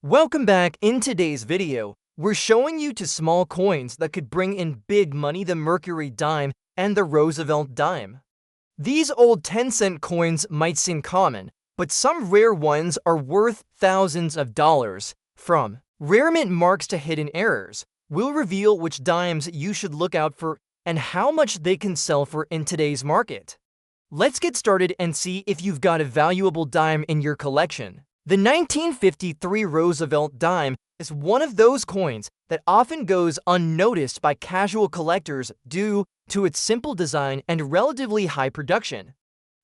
Welcome back. In today's video, we're showing you two small coins that could bring in big money: the Mercury dime and the Roosevelt dime. These old 10-cent coins might seem common, but some rare ones are worth thousands of dollars. From rare mint marks to hidden errors, we'll reveal which dimes you should look out for and how much they can sell for in today's market. Let's get started and see if you've got a valuable dime in your collection. The 1953 Roosevelt dime is one of those coins that often goes unnoticed by casual collectors due to its simple design and relatively high production.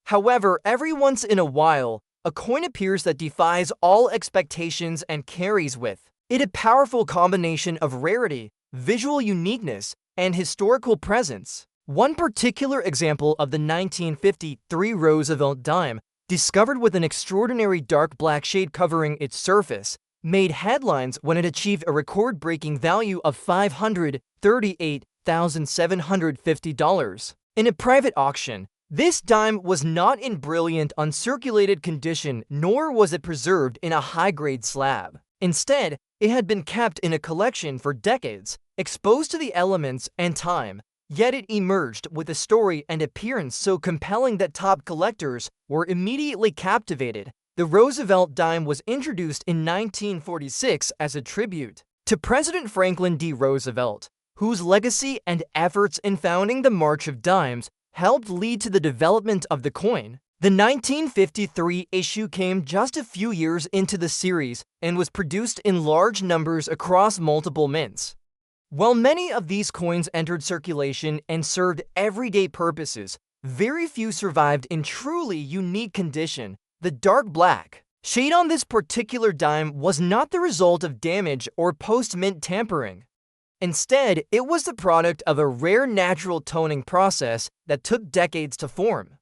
However, every once in a while, a coin appears that defies all expectations and carries with it a powerful combination of rarity, visual uniqueness, and historical presence. One particular example of the 1953 Roosevelt dime, discovered with an extraordinary dark black shade covering its surface, made headlines when it achieved a record-breaking value of $538,750 in a private auction. This dime was not in brilliant, uncirculated condition, nor was it preserved in a high-grade slab. Instead, it had been kept in a collection for decades, exposed to the elements and time. Yet it emerged with a story and appearance so compelling that top collectors were immediately captivated. The Roosevelt dime was introduced in 1946 as a tribute to President Franklin D. Roosevelt, whose legacy and efforts in founding the March of Dimes helped lead to the development of the coin. The 1953 issue came just a few years into the series and was produced in large numbers across multiple mints. While many of these coins entered circulation and served everyday purposes, very few survived in truly unique condition. The dark black shade on this particular dime was not the result of damage or post-mint tampering. Instead, it was the product of a rare natural toning process that took decades to form.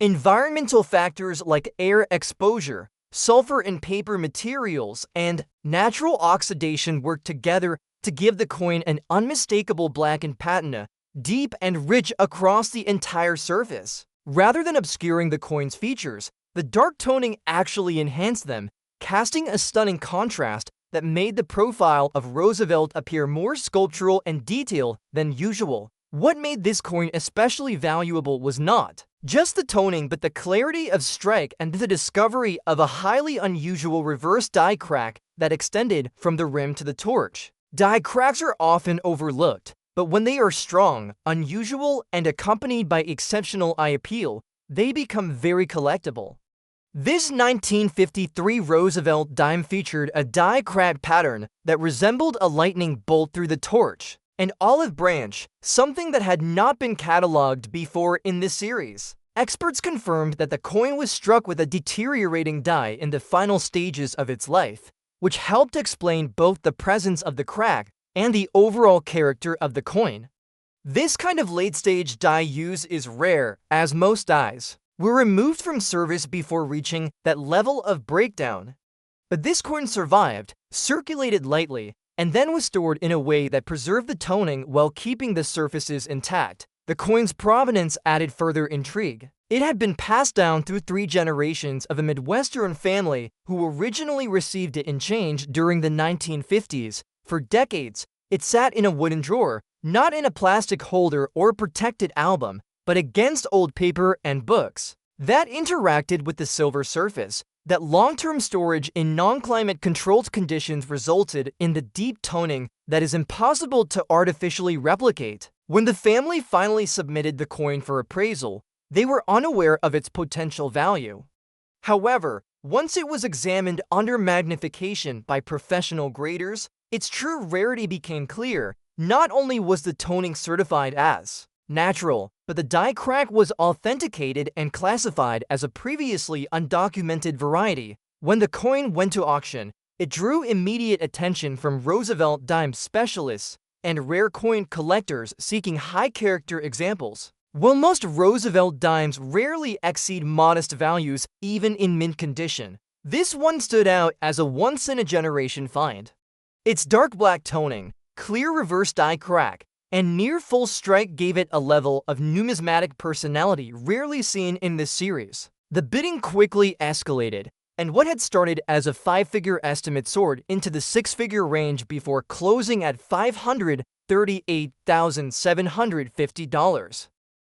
Environmental factors like air exposure, sulfur in paper materials, and natural oxidation worked together to give the coin an unmistakable blackened patina, deep and rich across the entire surface. Rather than obscuring the coin's features, the dark toning actually enhanced them, casting a stunning contrast that made the profile of Roosevelt appear more sculptural and detailed than usual. What made this coin especially valuable was not just the toning, but the clarity of strike and the discovery of a highly unusual reverse die crack that extended from the rim to the torch. Die cracks are often overlooked, but when they are strong, unusual, and accompanied by exceptional eye appeal, they become very collectible. This 1953 Roosevelt dime featured a die crack pattern that resembled a lightning bolt through the torch, an olive branch, something that had not been cataloged before in this series. Experts confirmed that the coin was struck with a deteriorating die in the final stages of its life, which helped explain both the presence of the crack and the overall character of the coin. This kind of late-stage die use is rare, as most dies were removed from service before reaching that level of breakdown. But this coin survived, circulated lightly, and then was stored in a way that preserved the toning while keeping the surfaces intact. The coin's provenance added further intrigue. It had been passed down through 3 generations of a Midwestern family who originally received it in change during the 1950s. For decades, it sat in a wooden drawer, not in a plastic holder or protected album, but against old paper and books that interacted with the silver surface. That long-term storage in non-climate controlled conditions resulted in the deep toning that is impossible to artificially replicate. When the family finally submitted the coin for appraisal, they were unaware of its potential value. However, once it was examined under magnification by professional graders, its true rarity became clear. Not only was the toning certified as natural, but the die crack was authenticated and classified as a previously undocumented variety. When the coin went to auction, it drew immediate attention from Roosevelt dime specialists and rare coin collectors seeking high-character examples. While most Roosevelt dimes rarely exceed modest values even in mint condition, this one stood out as a once-in-a-generation find. Its dark black toning, clear reverse die crack, and near full strike gave it a level of numismatic personality rarely seen in this series. The bidding quickly escalated, and what had started as a 5-figure estimate soared into the 6-figure range before closing at $538,750.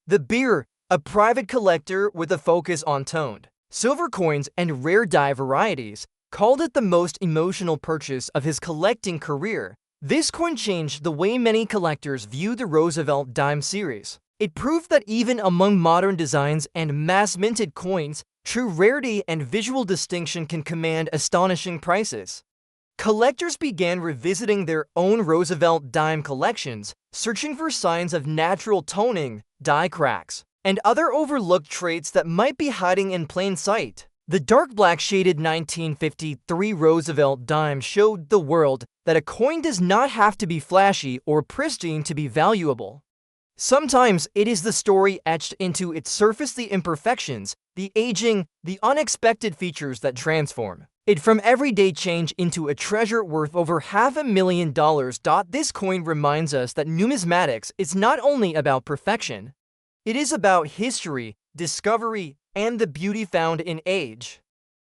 The Beer, a private collector with a focus on toned silver coins and rare die varieties, called it the most emotional purchase of his collecting career. This coin changed the way many collectors view the Roosevelt dime series. It proved that even among modern designs and mass-minted coins, true rarity and visual distinction can command astonishing prices. Collectors began revisiting their own Roosevelt dime collections, searching for signs of natural toning, die cracks, and other overlooked traits that might be hiding in plain sight. The dark black shaded 1953 Roosevelt dime showed the world that a coin does not have to be flashy or pristine to be valuable. Sometimes it is the story etched into its surface, the imperfections, the aging, the unexpected features that transform it from everyday change into a treasure worth over $500,000. This coin reminds us that numismatics is not only about perfection. It is about history, discovery, and the beauty found in age.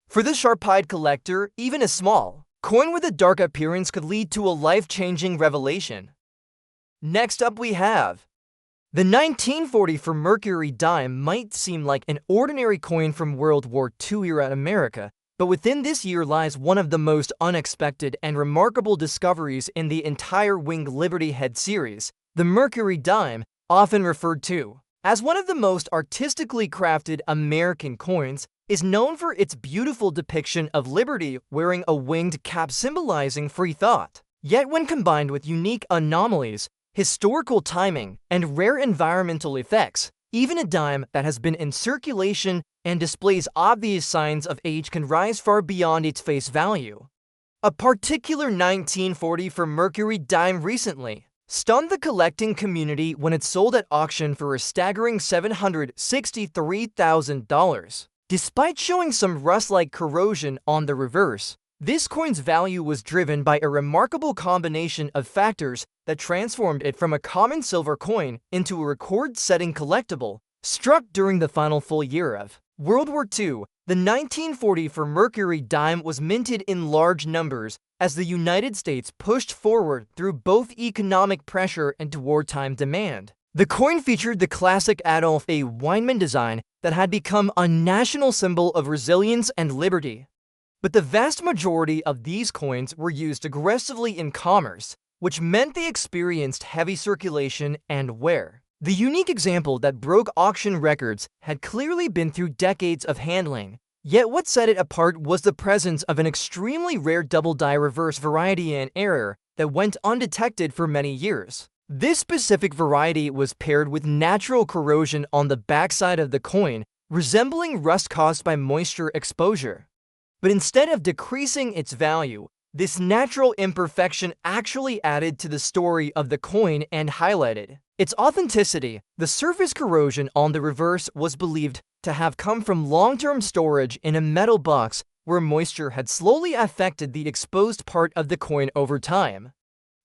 For the sharp-eyed collector, even a small coin with a dark appearance could lead to a life-changing revelation. Next up we have the 1940 for Mercury dime. Might seem like an ordinary coin from World War II era America, but within this year lies one of the most unexpected and remarkable discoveries in the entire Winged Liberty Head series. The Mercury dime, often referred to as one of the most artistically crafted American coins, is known for its beautiful depiction of liberty wearing a winged cap symbolizing free thought. Yet when combined with unique anomalies, historical timing, and rare environmental effects, even a dime that has been in circulation and displays obvious signs of age can rise far beyond its face value. A particular 1940 for Mercury dime recently stunned the collecting community when it sold at auction for a staggering $763,000. Despite showing some rust-like corrosion on the reverse, this coin's value was driven by a remarkable combination of factors that transformed it from a common silver coin into a record-setting collectible. Struck during the final full year of World War II, the 1940 for Mercury dime was minted in large numbers as the United States pushed forward through both economic pressure and wartime demand. The coin featured the classic Adolf A. Weinman design that had become a national symbol of resilience and liberty. But the vast majority of these coins were used aggressively in commerce, which meant they experienced heavy circulation and wear. The unique example that broke auction records had clearly been through decades of handling. Yet what set it apart was the presence of an extremely rare double-die reverse variety and error that went undetected for many years. This specific variety was paired with natural corrosion on the backside of the coin, resembling rust caused by moisture exposure. But instead of decreasing its value, this natural imperfection actually added to the story of the coin and highlighted its authenticity. The surface corrosion on the reverse was believed to have come from long-term storage in a metal box where moisture had slowly affected the exposed part of the coin over time.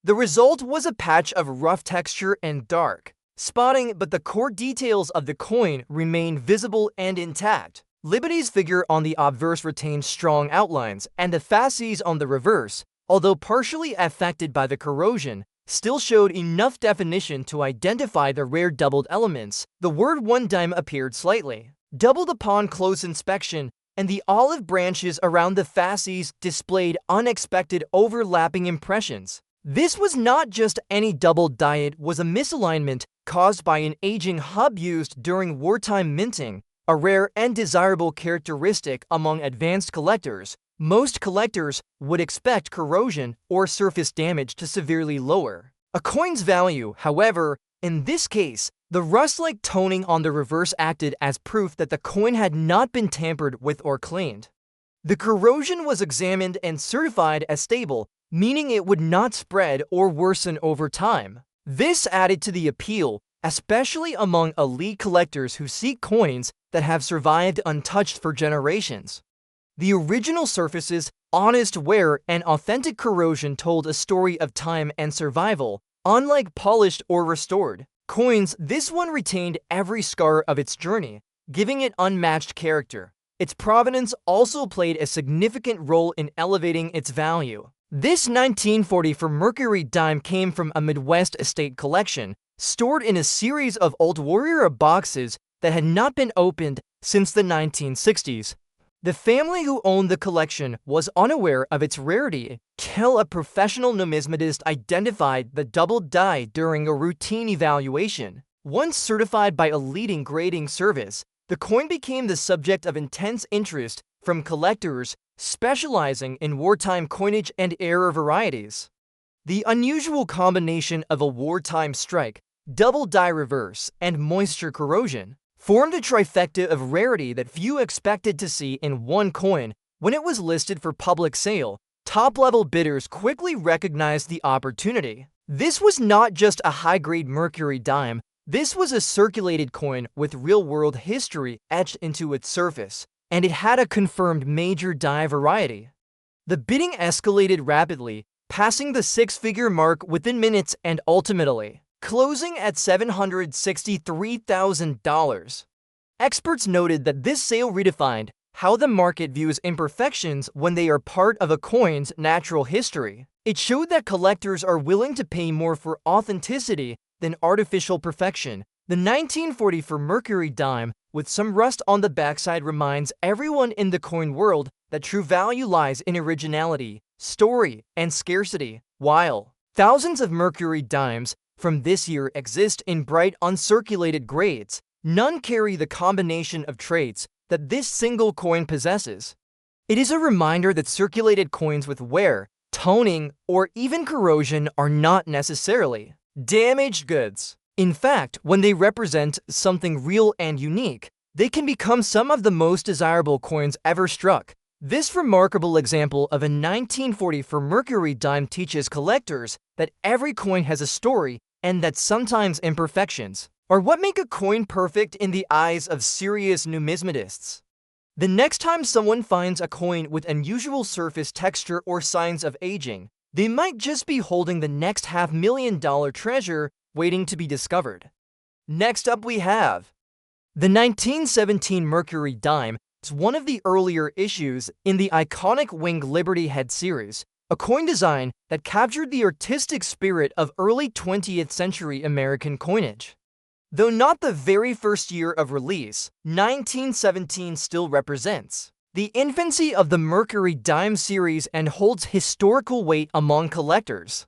The result was a patch of rough texture and dark spotting, but the core details of the coin remained visible and intact. Liberty's figure on the obverse retained strong outlines, and the fasces on the reverse, although partially affected by the corrosion, still showed enough definition to identify the rare doubled elements. The word one dime appeared slightly doubled upon close inspection, and the olive branches around the fasces displayed unexpected overlapping impressions. This was not just any double die, it was a misalignment caused by an aging hub used during wartime minting, a rare and desirable characteristic among advanced collectors. Most collectors would expect corrosion or surface damage to severely lower a coin's value. However, in this case, the rust-like toning on the reverse acted as proof that the coin had not been tampered with or cleaned. The corrosion was examined and certified as stable, meaning it would not spread or worsen over time. This added to the appeal, especially among elite collectors who seek coins that have survived untouched for generations. The original surface's honest wear and authentic corrosion told a story of time and survival. Unlike polished or restored coins, this one retained every scar of its journey, giving it unmatched character. its provenance also played a significant role in elevating its value. This 1940 for Mercury dime came from a Midwest estate collection, stored in a series of old warrior boxes that had not been opened since the 1960s. The family who owned the collection was unaware of its rarity till a professional numismatist identified the double die during a routine evaluation. Once certified by a leading grading service, the coin became the subject of intense interest from collectors specializing in wartime coinage and era varieties. The unusual combination of a wartime strike, double die reverse, and moisture corrosion formed a trifecta of rarity that few expected to see in one coin. When it was listed for public sale, top-level bidders quickly recognized the opportunity. This was not just a high-grade Mercury dime. This was a circulated coin with real-world history etched into its surface, and it had a confirmed major die variety. The bidding escalated rapidly, passing the six-figure mark within minutes and ultimately closing at $763,000. Experts noted that this sale redefined how the market views imperfections when they are part of a coin's natural history. It showed that collectors are willing to pay more for authenticity than artificial perfection. The 1940 for Mercury dime, with some rust on the backside, reminds everyone in the coin world that true value lies in originality, story, and scarcity. While thousands of Mercury dimes from this year exist in bright uncirculated grades, none carry the combination of traits that this single coin possesses. It is a reminder that circulated coins with wear, toning, or even corrosion are not necessarily damaged goods. In fact, when they represent something real and unique, they can become some of the most desirable coins ever struck. This remarkable example of a 1940 for Mercury dime teaches collectors that every coin has a story and that sometimes imperfections are what make a coin perfect in the eyes of serious numismatists. The next time someone finds a coin with unusual surface texture or signs of aging, they might just be holding the next $500,000 treasure waiting to be discovered. Next up we have the 1917 Mercury dime. It's one of the earlier issues in the iconic Winged Liberty Head series, a coin design that captured the artistic spirit of early 20th century American coinage. Though not the very first year of release, 1917 still represents the infancy of the Mercury dime series and holds historical weight among collectors.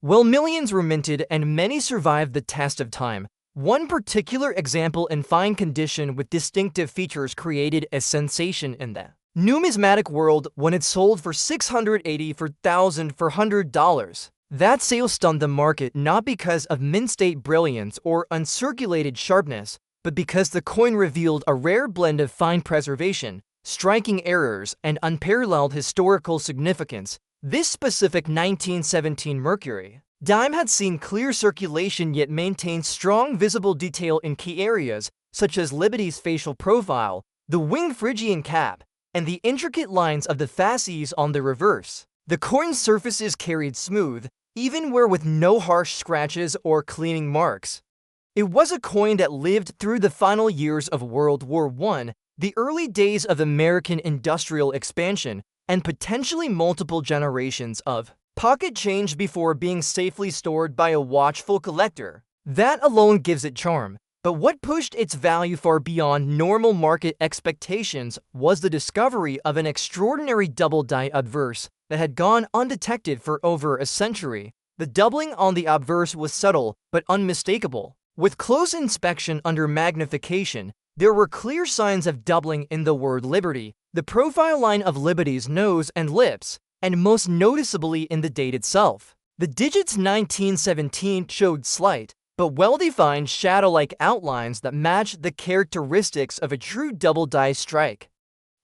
While millions were minted and many survived the test of time, one particular example in fine condition with distinctive features created a sensation in the numismatic world when it sold for $684,400. That sale stunned the market not because of mint-state brilliance or uncirculated sharpness, but because the coin revealed a rare blend of fine preservation, striking errors, and unparalleled historical significance. This specific 1917 Mercury dime had seen clear circulation yet maintained strong visible detail in key areas, such as Liberty's facial profile, the winged Phrygian cap, and the intricate lines of the fasces on the reverse. The coin's surfaces carried smooth, even where with no harsh scratches or cleaning marks. It was a coin that lived through the final years of World War I, the early days of American industrial expansion, and potentially multiple generations of pocket change before being safely stored by a watchful collector. That alone gives it charm. But what pushed its value far beyond normal market expectations was the discovery of an extraordinary double die obverse that had gone undetected for over a century. The doubling on the obverse was subtle but unmistakable. With close inspection under magnification, there were clear signs of doubling in the word Liberty, the profile line of Liberty's nose and lips, and most noticeably in the date itself. The digits 1917 showed slight, but well-defined shadow-like outlines that matched the characteristics of a true double die strike.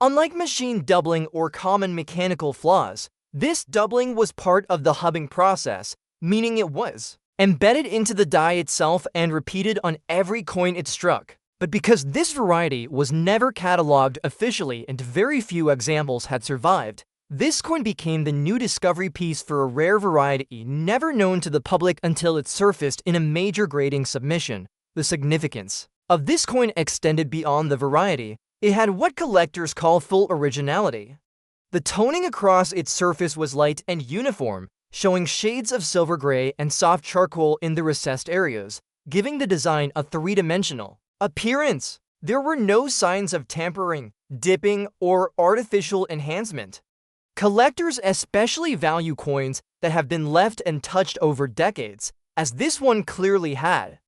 Unlike machine doubling or common mechanical flaws, this doubling was part of the hubbing process, meaning it was embedded into the die itself and repeated on every coin it struck. But because this variety was never cataloged officially and very few examples had survived, this coin became the new discovery piece for a rare variety never known to the public until it surfaced in a major grading submission. The significance of this coin extended beyond the variety. It had what collectors call full originality. The toning across its surface was light and uniform, showing shades of silver gray and soft charcoal in the recessed areas, giving the design a three-dimensional appearance. There were no signs of tampering, dipping, or artificial enhancement. Collectors especially value coins that have been left untouched over decades, as this one clearly had.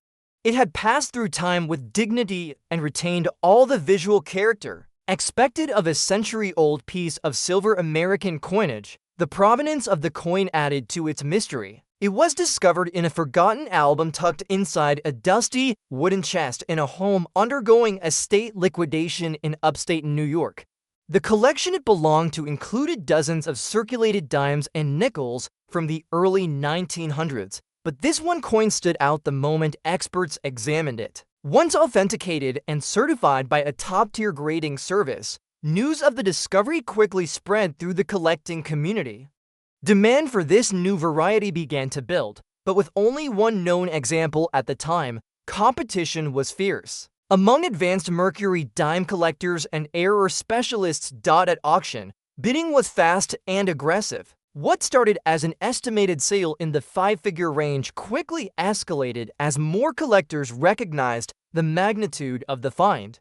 It had passed through time with dignity and retained all the visual character expected of a century-old piece of silver American coinage. The provenance of the coin added to its mystery. It was discovered in a forgotten album tucked inside a dusty wooden chest in a home undergoing estate liquidation in upstate New York. The collection it belonged to included dozens of circulated dimes and nickels from the early 1900s, but this one coin stood out the moment experts examined it. Once authenticated and certified by a top-tier grading service, news of the discovery quickly spread through the collecting community. Demand for this new variety began to build, but with only one known example at the time, competition was fierce. Among advanced Mercury dime collectors and error specialists at auction, bidding was fast and aggressive. What started as an estimated sale in the five-figure range quickly escalated as more collectors recognized the magnitude of the find.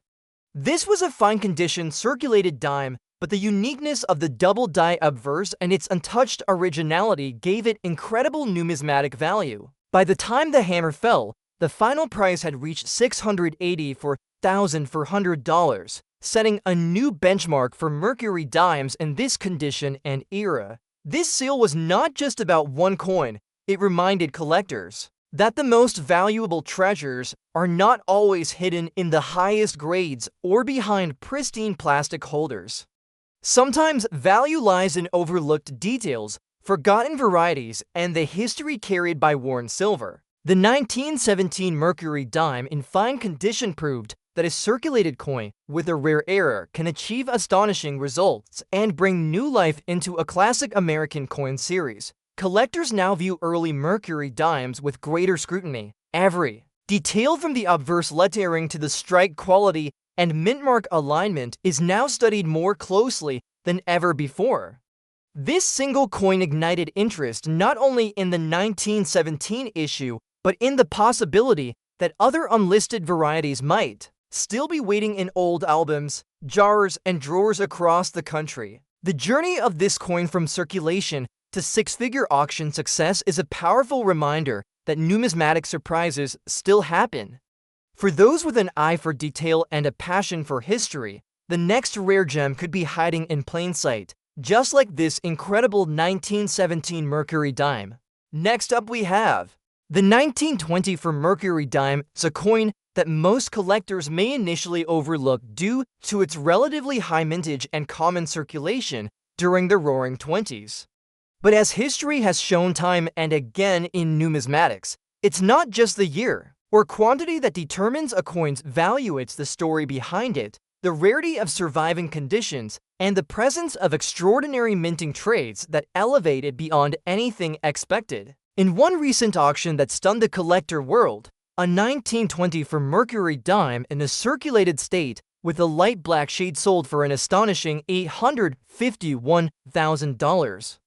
This was a fine-condition circulated dime, but the uniqueness of the double die obverse and its untouched originality gave it incredible numismatic value. By the time the hammer fell, the final price had reached $684,400, setting a new benchmark for Mercury dimes in this condition and era. This sale was not just about one coin, it reminded collectors that the most valuable treasures are not always hidden in the highest grades or behind pristine plastic holders. Sometimes value lies in overlooked details, forgotten varieties, and the history carried by worn silver. The 1917 Mercury dime in fine condition proved that a circulated coin with a rare error can achieve astonishing results and bring new life into a classic American coin series. Collectors now view early Mercury dimes with greater scrutiny. Every detail from the obverse lettering to the strike quality and mintmark alignment is now studied more closely than ever before. This single coin ignited interest not only in the 1917 issue, but in the possibility that other unlisted varieties might still be waiting in old albums, jars, and drawers across the country. The journey of this coin from circulation to six-figure auction success is a powerful reminder that numismatic surprises still happen. For those with an eye for detail and a passion for history, the next rare gem could be hiding in plain sight, just like this incredible 1917 Mercury dime. Next up we have the 1920 Mercury dime. It's a coin that most collectors may initially overlook due to its relatively high mintage and common circulation during the Roaring Twenties. But as history has shown time and again in numismatics, it's not just the year or quantity that determines a coin's value, it's the story behind it, the rarity of surviving conditions, and the presence of extraordinary minting trades that elevate it beyond anything expected. In one recent auction that stunned the collector world, a 1920 Mercury dime in a circulated state with a light black shade sold for an astonishing $851,000.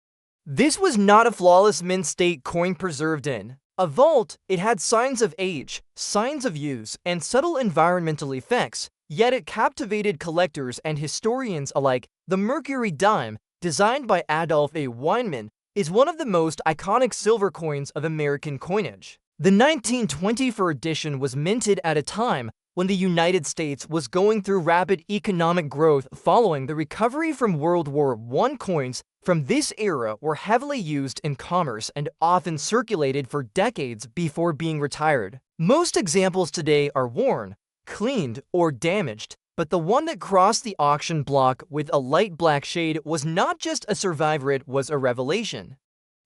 This was not a flawless mint state coin preserved in a vault. It had signs of age, signs of use, and subtle environmental effects, yet it captivated collectors and historians alike. The Mercury dime, designed by Adolph A. Weinman, is one of the most iconic silver coins of American coinage. The 1920 edition was minted at a time when the United States was going through rapid economic growth following the recovery from World War I. Coins from this era were heavily used in commerce and often circulated for decades before being retired. Most examples today are worn, cleaned, or damaged, but the one that crossed the auction block with a light black shade was not just a survivor, it was a revelation.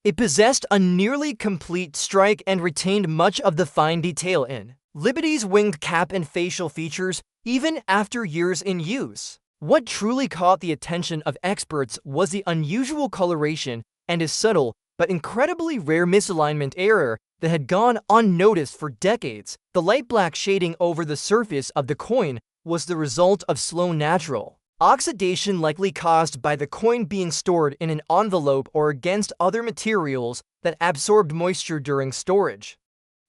It possessed a nearly complete strike and retained much of the fine detail in Liberty's winged cap and facial features even after years in use. What truly caught the attention of experts was the unusual coloration and a subtle but incredibly rare misalignment error that had gone unnoticed for decades. The light black shading over the surface of the coin was the result of slow natural oxidation, likely caused by the coin being stored in an envelope or against other materials that absorbed moisture during storage.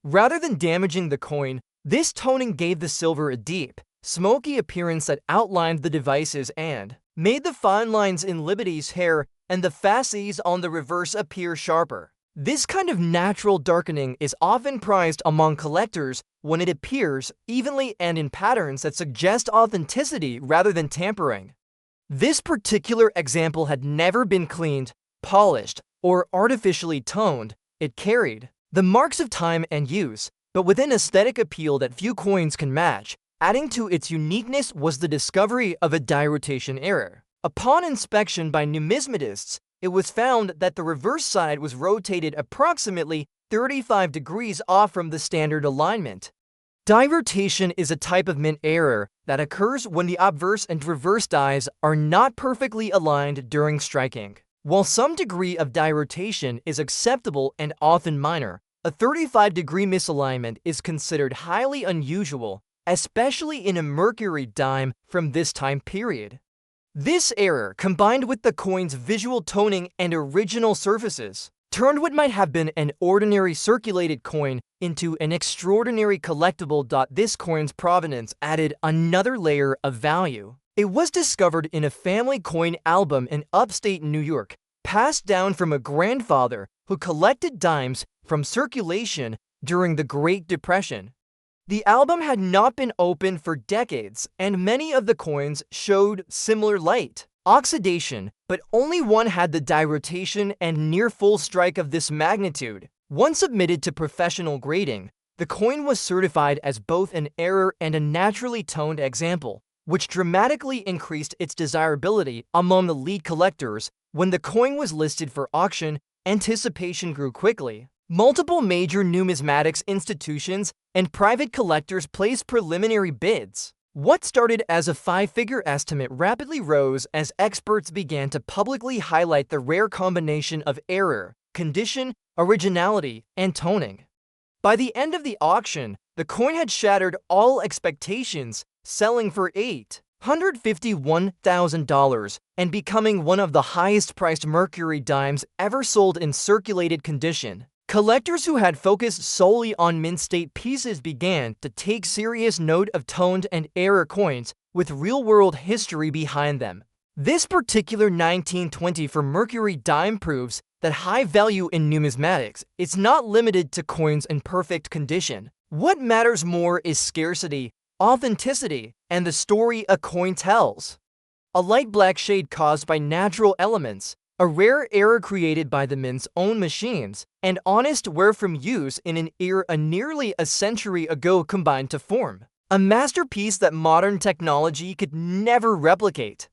Rather than damaging the coin, this toning gave the silver a deep, smoky appearance that outlined the devices and made the fine lines in Liberty's hair and the fasces on the reverse appear sharper. This kind of natural darkening is often prized among collectors when it appears evenly and in patterns that suggest authenticity rather than tampering. This particular example had never been cleaned, polished, or artificially toned. It carried the marks of time and use, but with an aesthetic appeal that few coins can match. Adding to its uniqueness was the discovery of a die rotation error. Upon inspection by numismatists, it was found that the reverse side was rotated approximately 35 degrees off from the standard alignment. Die rotation is a type of mint error that occurs when the obverse and reverse dies are not perfectly aligned during striking. While some degree of die rotation is acceptable and often minor, a 35-degree misalignment is considered highly unusual, especially in a Mercury dime from this time period. This error, combined with the coin's visual toning and original surfaces, turned what might have been an ordinary circulated coin into an extraordinary collectible. This coin's provenance added another layer of value. It was discovered in a family coin album in upstate New York, passed down from a grandfather who collected dimes from circulation during the Great Depression. The album had not been opened for decades, and many of the coins showed similar light oxidation, but only one had the die rotation and near full strike of this magnitude. Once submitted to professional grading, the coin was certified as both an error and a naturally toned example, which dramatically increased its desirability among the lead collectors. When the coin was listed for auction, anticipation grew quickly. Multiple major numismatics institutions and private collectors placed preliminary bids. What started as a five-figure estimate rapidly rose as experts began to publicly highlight the rare combination of error, condition, originality, and toning. By the end of the auction, the coin had shattered all expectations, selling for $851,000 and becoming one of the highest-priced Mercury dimes ever sold in circulated condition. Collectors who had focused solely on mint-state pieces began to take serious note of toned and error coins with real-world history behind them. This particular 1924 Mercury dime proves that high value in numismatics is not limited to coins in perfect condition. What matters more is scarcity, authenticity, and the story a coin tells. A light black shade caused by natural elements, a rare error created by the mint's own machines, and honest wear from use in an era nearly a century ago combined to form a masterpiece that modern technology could never replicate.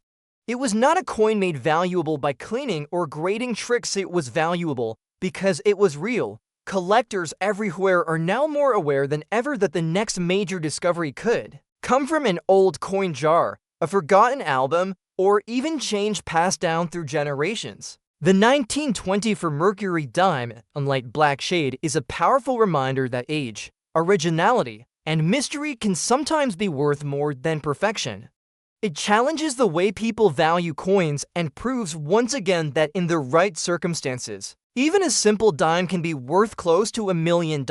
It was not a coin made valuable by cleaning or grading tricks. It was valuable because it was real. Collectors everywhere are now more aware than ever that the next major discovery could come from an old coin jar, a forgotten album, or even change passed down through generations. The 1924 Mercury dime, unlike black shade, is a powerful reminder that age, originality, and mystery can sometimes be worth more than perfection. It challenges the way people value coins and proves once again that in the right circumstances, even a simple dime can be worth close to $1 million.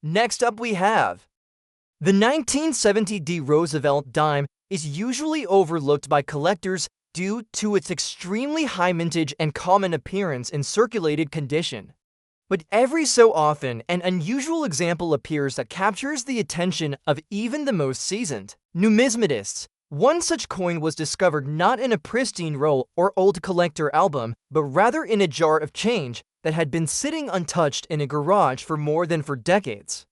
Next up we have the 1970 D. Roosevelt dime is usually overlooked by collectors due to its extremely high mintage and common appearance in circulated condition. But every so often, an unusual example appears that captures the attention of even the most seasoned numismatists. One such coin was discovered not in a pristine roll or old collector album, but rather in a jar of change that had been sitting untouched in a garage for more than 4 decades.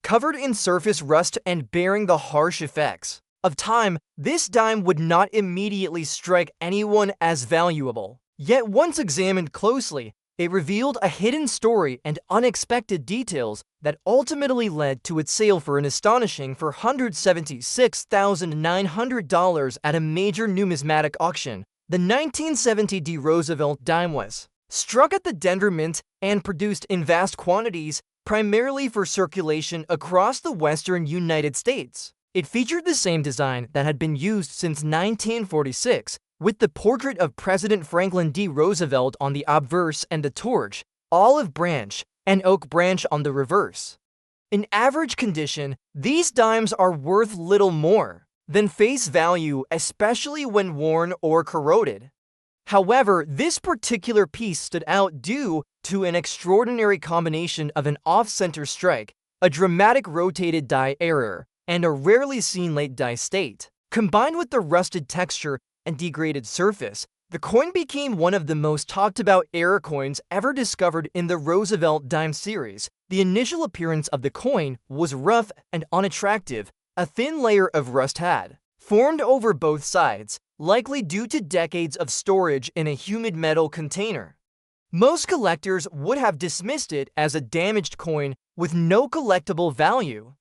Covered in surface rust and bearing the harsh effects of time, this dime would not immediately strike anyone as valuable. Yet once examined closely, it revealed a hidden story and unexpected details that ultimately led to its sale for an astonishing $476,900 at a major numismatic auction. The 1970 D. Roosevelt dime was struck at the Denver Mint and produced in vast quantities, primarily for circulation across the western United States. It featured the same design that had been used since 1946, with the portrait of President Franklin D. Roosevelt on the obverse and the torch, olive branch, and oak branch on the reverse. In average condition, these dimes are worth little more than face value, especially when worn or corroded. However, this particular piece stood out due to an extraordinary combination of an off-center strike, a dramatic rotated die error, and a rarely seen late die state. Combined with the rusted texture and degraded surface, the coin became one of the most talked about error coins ever discovered in the Roosevelt dime series. The initial appearance of the coin was rough and unattractive. A thin layer of rust had formed over both sides, likely due to decades of storage in a humid metal container. Most collectors would have dismissed it as a damaged coin with no collectible value.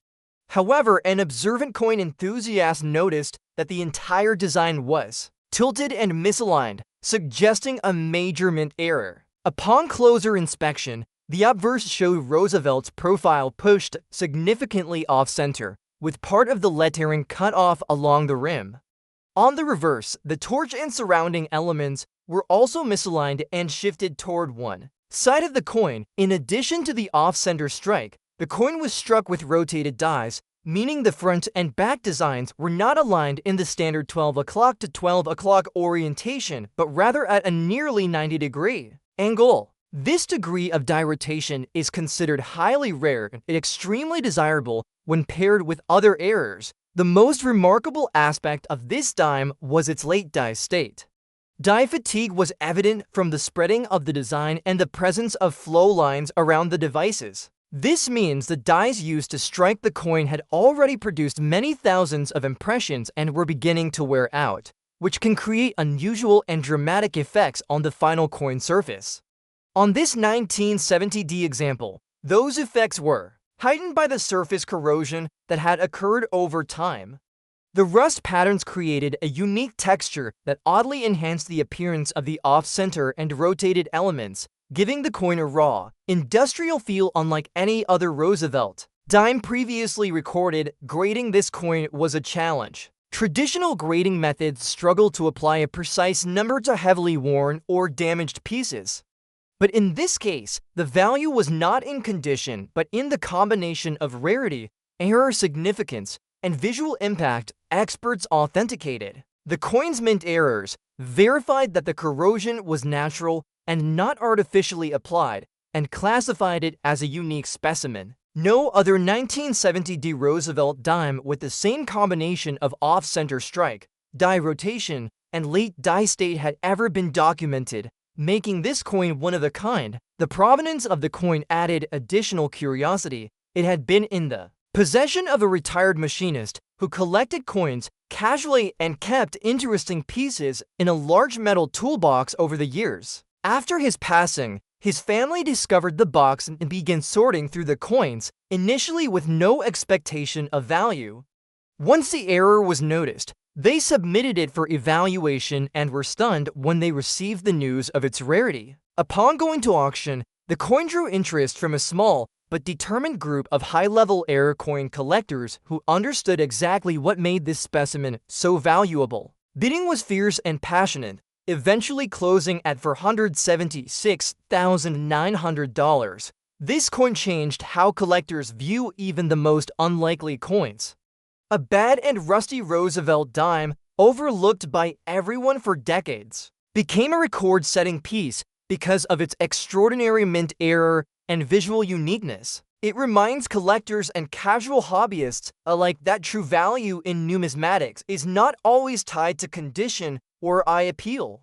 However, an observant coin enthusiast noticed that the entire design was tilted and misaligned, suggesting a major mint error. Upon closer inspection, the obverse showed Roosevelt's profile pushed significantly off-center, with part of the lettering cut off along the rim. On the reverse, the torch and surrounding elements were also misaligned and shifted toward one side of the coin. In addition to the off-center strike, the coin was struck with rotated dies, meaning the front and back designs were not aligned in the standard 12 o'clock to 12 o'clock orientation, but rather at a nearly 90-degree angle. This degree of die rotation is considered highly rare and extremely desirable when paired with other errors. The most remarkable aspect of this dime was its late die state. Die fatigue was evident from the spreading of the design and the presence of flow lines around the devices. This means the dies used to strike the coin had already produced many thousands of impressions and were beginning to wear out, which can create unusual and dramatic effects on the final coin surface. On this 1970D example, those effects were heightened by the surface corrosion that had occurred over time. The rust patterns created a unique texture that oddly enhanced the appearance of the off-center and rotated elements, giving the coin a raw, industrial feel unlike any other Roosevelt dime previously recorded. Grading this coin was a challenge. Traditional grading methods struggle to apply a precise number to heavily worn or damaged pieces. But in this case, the value was not in condition, but in the combination of rarity, error significance, and visual impact. Experts authenticated the coin's mint errors, verified that the corrosion was natural and not artificially applied, and classified it as a unique specimen. No other 1970D Roosevelt dime with the same combination of off-center strike, die rotation, and late die state had ever been documented, making this coin one of a kind. The provenance of the coin added additional curiosity. It had been in the possession of a retired machinist who collected coins casually and kept interesting pieces in a large metal toolbox over the years. After his passing, his family discovered the box and began sorting through the coins, initially with no expectation of value. Once the error was noticed, they submitted it for evaluation and were stunned when they received the news of its rarity. Upon going to auction, the coin drew interest from a small but determined group of high-level error coin collectors who understood exactly what made this specimen so valuable. Bidding was fierce and passionate, eventually closing at $476,900. This coin changed how collectors view even the most unlikely coins. A bad and rusty Roosevelt dime, overlooked by everyone for decades, became a record-setting piece because of its extraordinary mint error and visual uniqueness. It reminds collectors and casual hobbyists alike that true value in numismatics is not always tied to condition or eye appeal.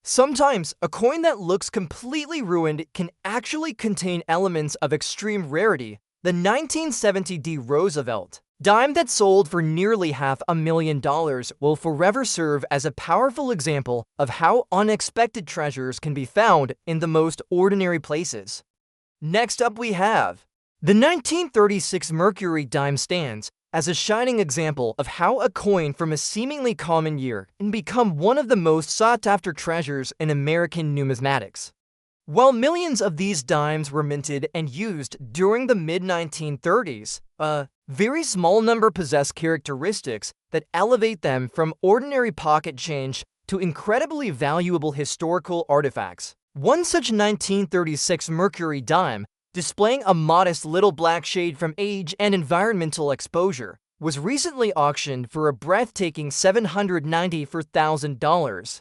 Sometimes, a coin that looks completely ruined can actually contain elements of extreme rarity. The 1970D Roosevelt dime that sold for nearly $500,000 will forever serve as a powerful example of how unexpected treasures can be found in the most ordinary places. Next up we have the 1936 Mercury dime stands as a shining example of how a coin from a seemingly common year can become one of the most sought-after treasures in American numismatics. While millions of these dimes were minted and used during the mid-1930s, a Very small number possess characteristics that elevate them from ordinary pocket change to incredibly valuable historical artifacts. One such 1936 Mercury dime, displaying a modest little black shade from age and environmental exposure, was recently auctioned for a breathtaking $794,000.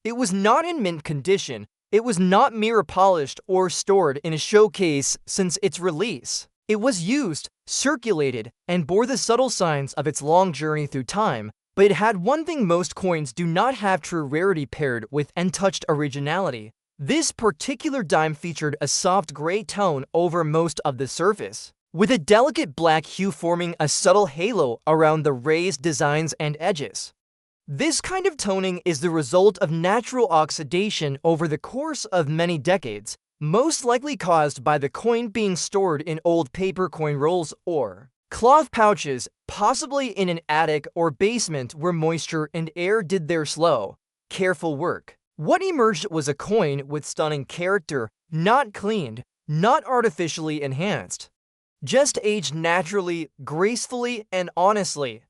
It was not in mint condition, it was not mirror polished or stored in a showcase since its release. It was used, circulated, and bore the subtle signs of its long journey through time, but it had one thing most coins do not have: true rarity paired with untouched originality. This particular dime featured a soft gray tone over most of the surface, with a delicate black hue forming a subtle halo around the raised designs and edges. This kind of toning is the result of natural oxidation over the course of many decades, most likely caused by the coin being stored in old paper coin rolls or cloth pouches, possibly in an attic or basement where moisture and air did their slow, careful work. What emerged was a coin with stunning character, not cleaned, not artificially enhanced. Just aged naturally, gracefully, and honestly.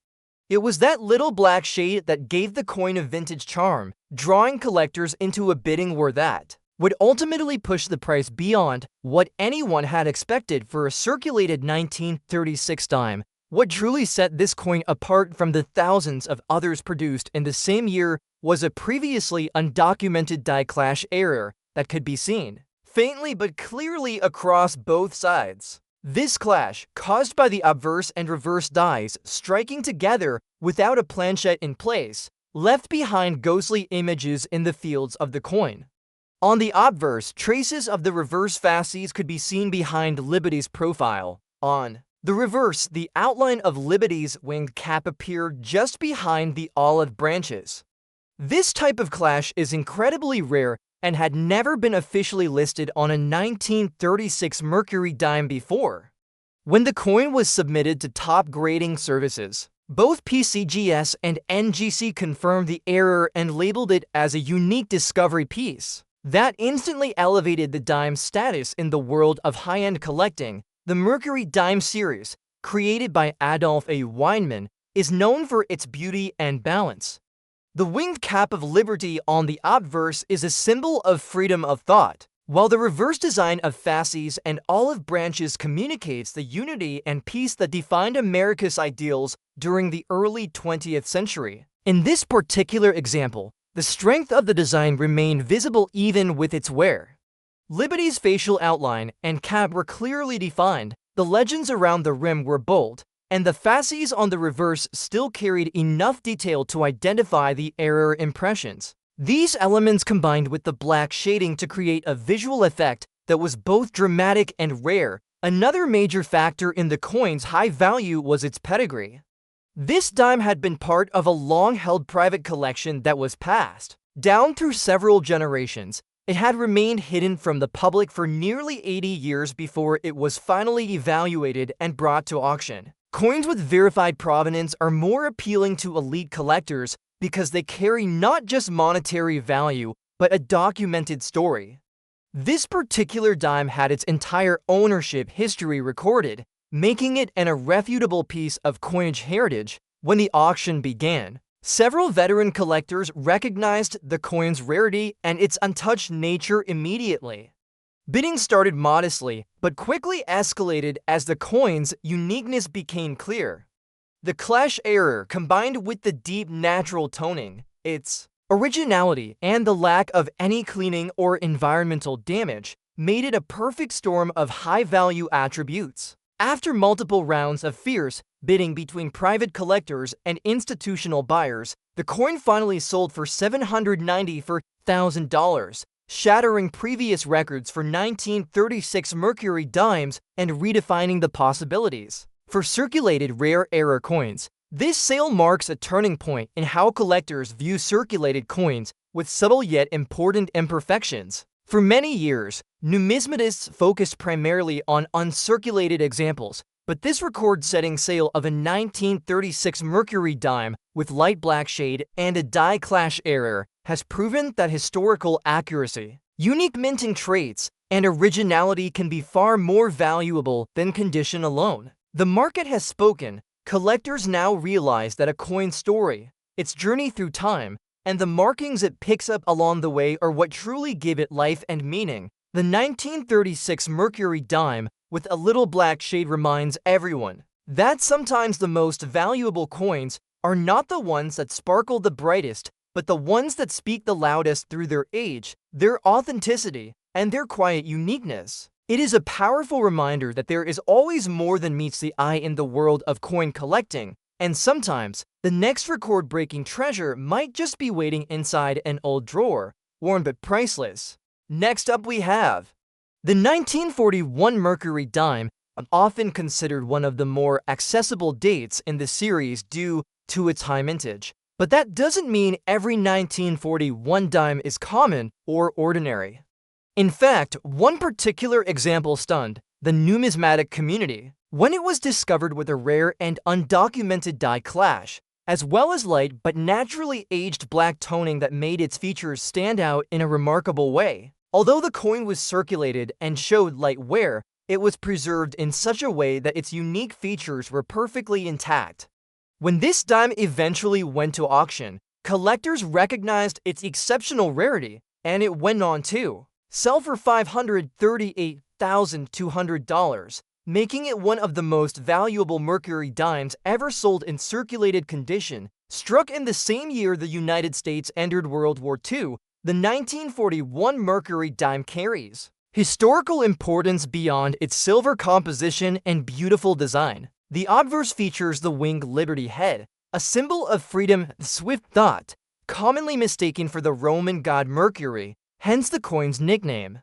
It was that little black shade that gave the coin a vintage charm, drawing collectors into a bidding war that would ultimately push the price beyond what anyone had expected for a circulated 1936 dime. What truly set this coin apart from the thousands of others produced in the same year was a previously undocumented die clash error that could be seen faintly but clearly across both sides. This clash, caused by the obverse and reverse dies striking together without a planchette in place, left behind ghostly images in the fields of the coin. On the obverse, traces of the reverse fasces could be seen behind Liberty's profile. On the reverse, the outline of Liberty's winged cap appeared just behind the olive branches. This type of clash is incredibly rare and had never been officially listed on a 1936 Mercury dime before. When the coin was submitted to top grading services, both PCGS and NGC confirmed the error and labeled it as a unique discovery piece. That instantly elevated the dime's status in the world of high-end collecting. The Mercury dime series, created by Adolf A. Weinman, is known for its beauty and balance. The winged cap of Liberty on the obverse is a symbol of freedom of thought, while the reverse design of fasces and olive branches communicates the unity and peace that defined America's ideals during the early 20th century. In this particular example, the strength of the design remained visible even with its wear. Liberty's facial outline and cap were clearly defined, the legends around the rim were bold, and the fasces on the reverse still carried enough detail to identify the error impressions. These elements combined with the black shading to create a visual effect that was both dramatic and rare. Another major factor in the coin's high value was its pedigree. This dime had been part of a long-held private collection that was passed down through several generations. It had remained hidden from the public for nearly 80 years before it was finally evaluated and brought to auction. Coins with verified provenance are more appealing to elite collectors because they carry not just monetary value, but a documented story. This particular dime had its entire ownership history recorded, making it an irrefutable piece of coinage heritage. When the auction began, several veteran collectors recognized the coin's rarity and its untouched nature immediately. Bidding started modestly, but quickly escalated as the coin's uniqueness became clear. The clash error, combined with the deep natural toning, its originality, and the lack of any cleaning or environmental damage, made it a perfect storm of high-value attributes. After multiple rounds of fierce bidding between private collectors and institutional buyers, the coin finally sold for $794,000, shattering previous records for 1936 Mercury dimes and redefining the possibilities for circulated rare error coins. This sale marks a turning point in how collectors view circulated coins with subtle yet important imperfections. For many years, numismatists focused primarily on uncirculated examples, but this record-setting sale of a 1936 Mercury dime with light black shade and a die clash error has proven that historical accuracy, unique minting traits, and originality can be far more valuable than condition alone. The market has spoken. Collectors now realize that a coin's story, its journey through time, and the markings it picks up along the way are what truly give it life and meaning. The 1936 Mercury dime with a little black shade reminds everyone that sometimes the most valuable coins are not the ones that sparkle the brightest, but the ones that speak the loudest through their age, their authenticity, and their quiet uniqueness. It is a powerful reminder that there is always more than meets the eye in the world of coin collecting, and sometimes the next record-breaking treasure might just be waiting inside an old drawer, worn but priceless. Next up we have the 1941 Mercury dime, often considered one of the more accessible dates in the series due to its high mintage. But that doesn't mean every 1941 dime is common or ordinary. In fact, one particular example stunned the numismatic community when it was discovered with a rare and undocumented die clash, as well as light but naturally aged black toning that made its features stand out in a remarkable way. Although the coin was circulated and showed light wear, it was preserved in such a way that its unique features were perfectly intact. When this dime eventually went to auction, collectors recognized its exceptional rarity, and it went on to sell for $538,200, making it one of the most valuable Mercury dimes ever sold in circulated condition. Struck in the same year the United States entered World War II, the 1941 Mercury dime carries historical importance beyond its silver composition and beautiful design. The obverse features the winged Liberty head, a symbol of freedom, swift thought, commonly mistaken for the Roman god Mercury, hence the coin's nickname.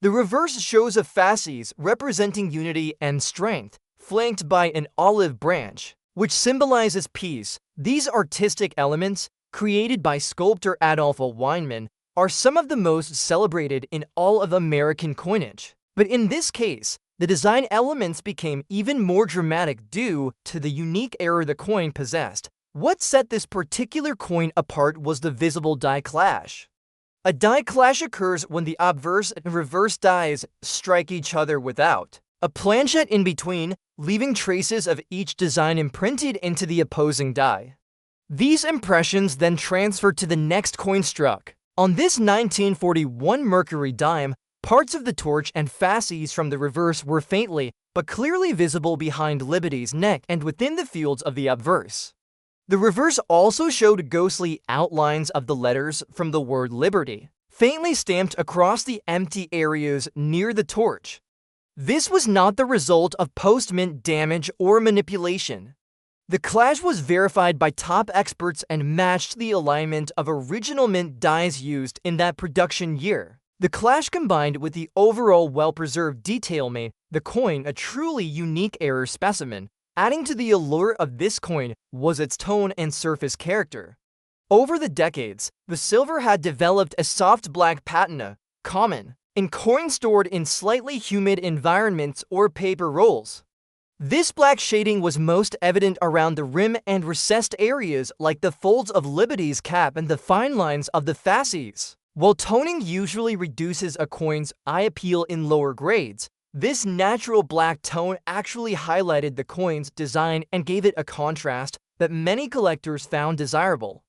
The reverse shows a fasces representing unity and strength, flanked by an olive branch, which symbolizes peace. These artistic elements, created by sculptor Adolph Weinman, are some of the most celebrated in all of American coinage. But in this case, the design elements became even more dramatic due to the unique error the coin possessed. What set this particular coin apart was the visible die clash. A die clash occurs when the obverse and reverse dies strike each other without a planchet in between, leaving traces of each design imprinted into the opposing die. These impressions then transfer to the next coin struck. On this 1941 Mercury dime, parts of the torch and fasces from the reverse were faintly but clearly visible behind Liberty's neck and within the fields of the obverse. The reverse also showed ghostly outlines of the letters from the word Liberty, faintly stamped across the empty areas near the torch. This was not the result of post-mint damage or manipulation. The clash was verified by top experts and matched the alignment of original mint dies used in that production year. The clash combined with the overall well-preserved detail made the coin a truly unique error specimen. Adding to the allure of this coin was its tone and surface character. Over the decades, the silver had developed a soft black patina, common in coins stored in slightly humid environments or paper rolls. This black shading was most evident around the rim and recessed areas like the folds of Liberty's cap and the fine lines of the fasces. While toning usually reduces a coin's eye appeal in lower grades, this natural black tone actually highlighted the coin's design and gave it a contrast that many collectors found desirable.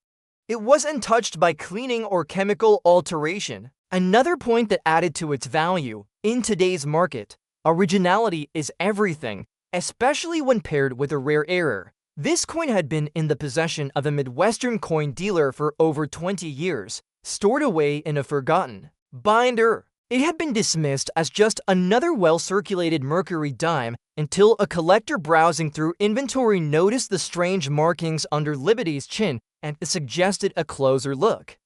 It wasn't touched by cleaning or chemical alteration. Another point that added to its value in today's market, originality is everything, especially when paired with a rare error. This coin had been in the possession of a Midwestern coin dealer for over 20 years, stored away in a forgotten binder. It had been dismissed as just another well-circulated Mercury dime until a collector browsing through inventory noticed the strange markings under Liberty's chin and suggested a closer look.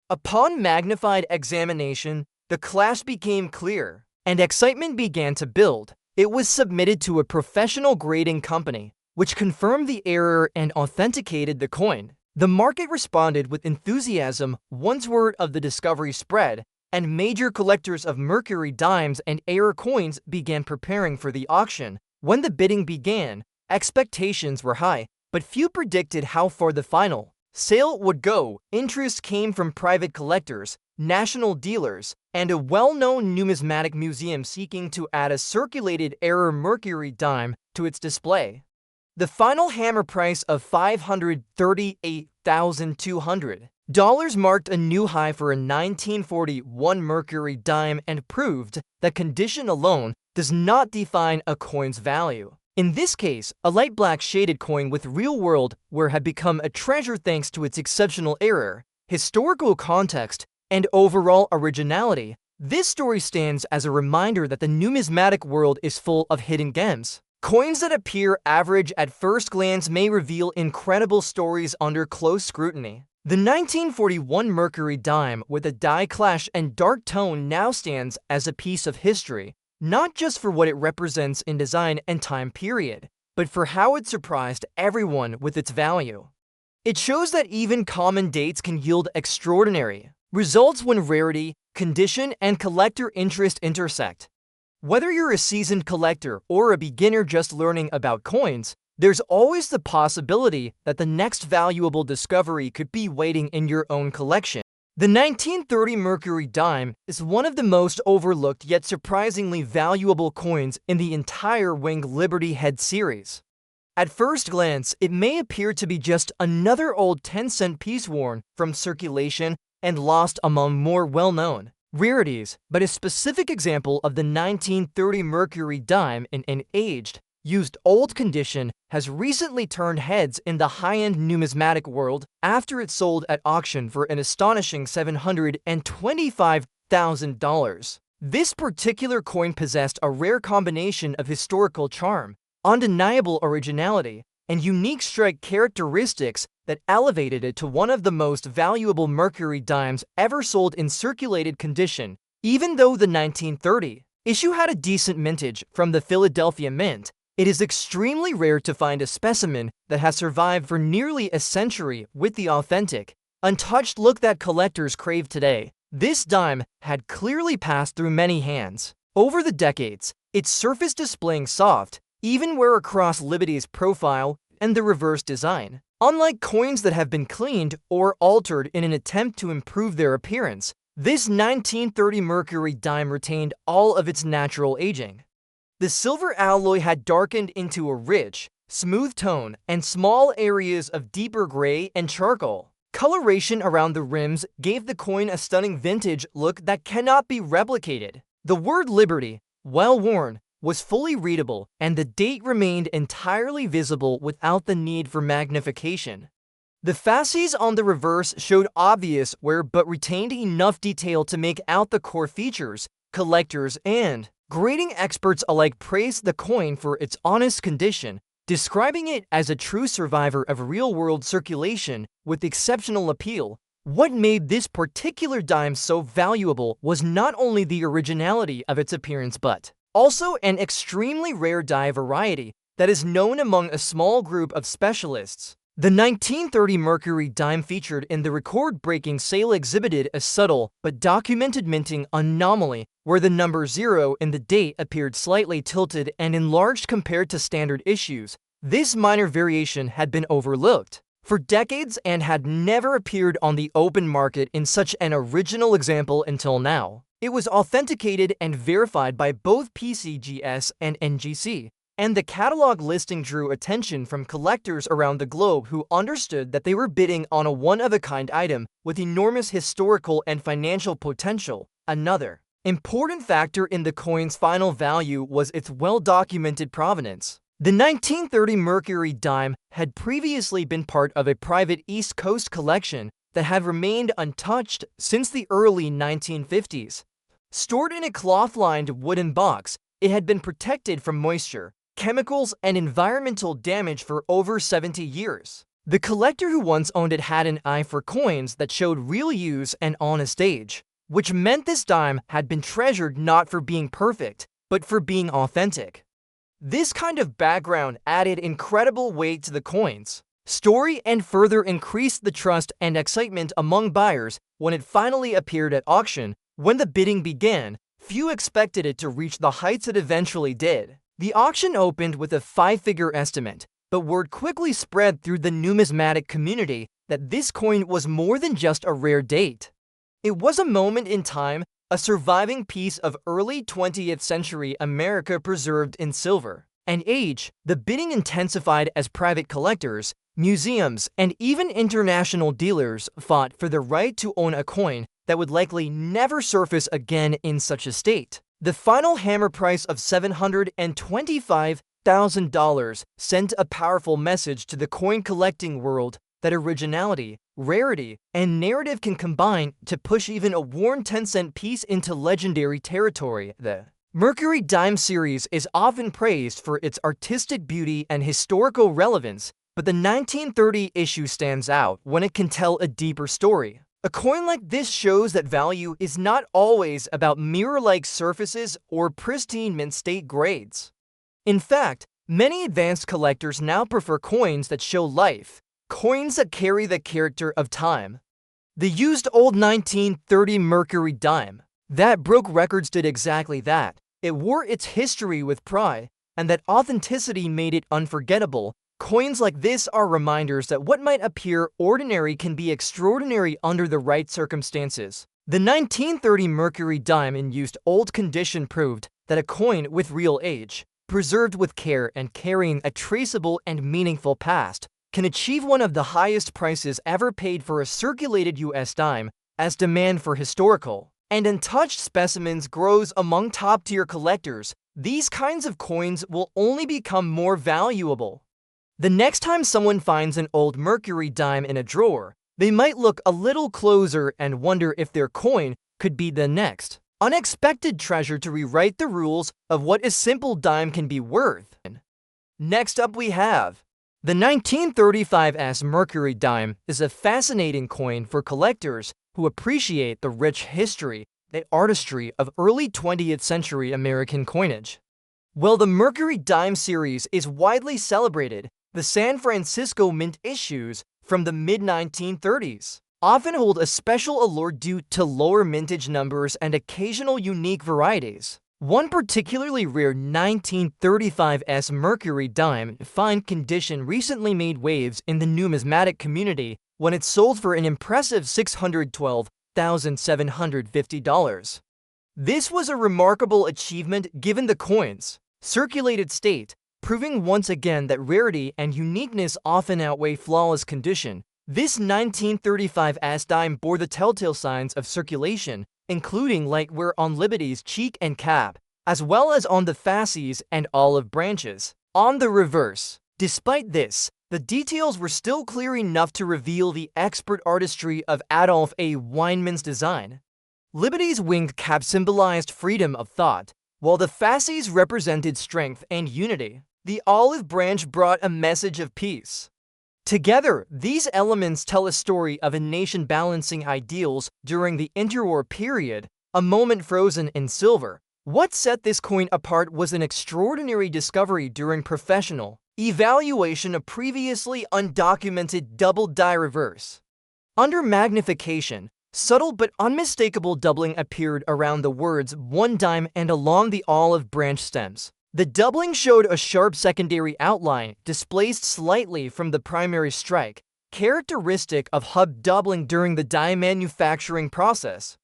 Upon magnified examination, the clash became clear, and excitement began to build. It was submitted to a professional grading company, which confirmed the error and authenticated the coin. The market responded with enthusiasm once word of the discovery spread, and major collectors of Mercury dimes and error coins began preparing for the auction. When the bidding began, expectations were high, but few predicted how far the final sale would go. Interest came from private collectors, national dealers, and a well-known numismatic museum seeking to add a circulated error Mercury dime to to its display. The final hammer price of $538,200 marked a new high for a 1941 Mercury dime and proved that condition alone does not define a coin's value. In this case, a light black shaded coin with real-world wear had become a treasure thanks to its exceptional era, historical context, and overall originality. This story stands as a reminder that the numismatic world is full of hidden gems. Coins that appear average at first glance may reveal incredible stories under close scrutiny. The 1941 Mercury dime with a die clash and dark tone now stands as a piece of history, not just for what it represents in design and time period, but for how it surprised everyone with its value. It shows that even common dates can yield extraordinary results when rarity, condition, and collector interest intersect. Whether you're a seasoned collector or a beginner just learning about coins, there's always the possibility that the next valuable discovery could be waiting in your own collection. The 1930 Mercury dime is one of the most overlooked yet surprisingly valuable coins in the entire Winged Liberty Head series. At first glance, it may appear to be just another old 10-cent piece worn from circulation and lost among more well-known rarities, but a specific example of the 1930 Mercury dime in an aged, used old condition has recently turned heads in the high-end numismatic world after it sold at auction for an astonishing $725,000. This particular coin possessed a rare combination of historical charm, undeniable originality, and unique strike characteristics that elevated it to one of the most valuable Mercury dimes ever sold in circulated condition. Even though the 1930 issue had a decent mintage from the Philadelphia Mint, it is extremely rare to find a specimen that has survived for nearly a century with the authentic, untouched look that collectors crave today. This dime had clearly passed through many hands over the decades, its surface displaying soft, even wear across Liberty's profile and the reverse design. Unlike coins that have been cleaned or altered in an attempt to improve their appearance, this 1930 Mercury dime retained all of its natural aging. The silver alloy had darkened into a rich, smooth tone and small areas of deeper gray and charcoal. Coloration around the rims gave the coin a stunning vintage look that cannot be replicated. The word Liberty, well worn, was fully readable, and the date remained entirely visible without the need for magnification. The fasces on the reverse showed obvious wear but retained enough detail to make out the core features. Collectors and grading experts alike praised the coin for its honest condition, describing it as a true survivor of real-world circulation with exceptional appeal. What made this particular dime so valuable was not only the originality of its appearance but also an extremely rare die variety that is known among a small group of specialists. The 1930 Mercury dime featured in the record-breaking sale exhibited a subtle but documented minting anomaly where the number 0 in the date appeared slightly tilted and enlarged compared to standard issues. This minor variation had been overlooked for decades and had never appeared on the open market in such an original example until now. It was authenticated and verified by both PCGS and NGC, and the catalog listing drew attention from collectors around the globe who understood that they were bidding on a one-of-a-kind item with enormous historical and financial potential. Another important factor in the coin's final value was its well-documented provenance. The 1930 Mercury dime had previously been part of a private East Coast collection that had remained untouched since the early 1950s. Stored in a cloth-lined wooden box, it had been protected from moisture, chemicals, and environmental damage for over 70 years. The collector who once owned it had an eye for coins that showed real use and honest age, which meant this dime had been treasured not for being perfect, but for being authentic. This kind of background added incredible weight to the coin's story and further increased the trust and excitement among buyers when it finally appeared at auction. When the bidding began, few expected it to reach the heights it eventually did. The auction opened with a 5-figure estimate, but word quickly spread through the numismatic community that this coin was more than just a rare date. It was a moment in time, a surviving piece of early 20th century America preserved in silver, and age, the bidding intensified as private collectors, museums, and even international dealers fought for the right to own a coin that would likely never surface again in such a state. The final hammer price of $725,000 sent a powerful message to the coin collecting world that originality, rarity, and narrative can combine to push even a worn 10-cent piece into legendary territory. The Mercury dime series is often praised for its artistic beauty and historical relevance, but the 1930 issue stands out when it can tell a deeper story. A coin like this shows that value is not always about mirror-like surfaces or pristine mint-state grades. In fact, many advanced collectors now prefer coins that show life, coins that carry the character of time. The used old 1930 Mercury dime that broke records did exactly that. It wore its history with pride, and that authenticity made it unforgettable. Coins like this are reminders that what might appear ordinary can be extraordinary under the right circumstances. The 1930 Mercury dime in used old condition proved that a coin with real age, preserved with care and carrying a traceable and meaningful past, can achieve one of the highest prices ever paid for a circulated US dime, as demand for historical and untouched specimens grows among top-tier collectors. These kinds of coins will only become more valuable. The next time someone finds an old Mercury dime in a drawer, they might look a little closer and wonder if their coin could be the next unexpected treasure to rewrite the rules of what a simple dime can be worth. Next up we have the 1935 Mercury dime is a fascinating coin for collectors who appreciate the rich history and artistry of early 20th century American coinage. While the Mercury dime series is widely celebrated, the San Francisco Mint issues from the mid-1930s often hold a special allure due to lower mintage numbers and occasional unique varieties. One particularly rare 1935 Mercury dime in fine condition recently made waves in the numismatic community when it sold for an impressive $612,750. This was a remarkable achievement given the coin's circulated state, proving once again that rarity and uniqueness often outweigh flawless condition. This 1935 dime bore the telltale signs of circulation, including light wear on Liberty's cheek and cap, as well as on the fasces and olive branches. On the reverse, despite this, the details were still clear enough to reveal the expert artistry of Adolf A. Weinmann's design. Liberty's winged cap symbolized freedom of thought, while the fasces represented strength and unity. The olive branch brought a message of peace. Together, these elements tell a story of a nation balancing ideals during the interwar period, a moment frozen in silver. What set this coin apart was an extraordinary discovery during professional evaluation of previously undocumented double die reverse. Under magnification, subtle but unmistakable doubling appeared around the words "one dime" and along the olive branch stems. The doubling showed a sharp secondary outline, displaced slightly from the primary strike, characteristic of hub doubling during the die manufacturing process.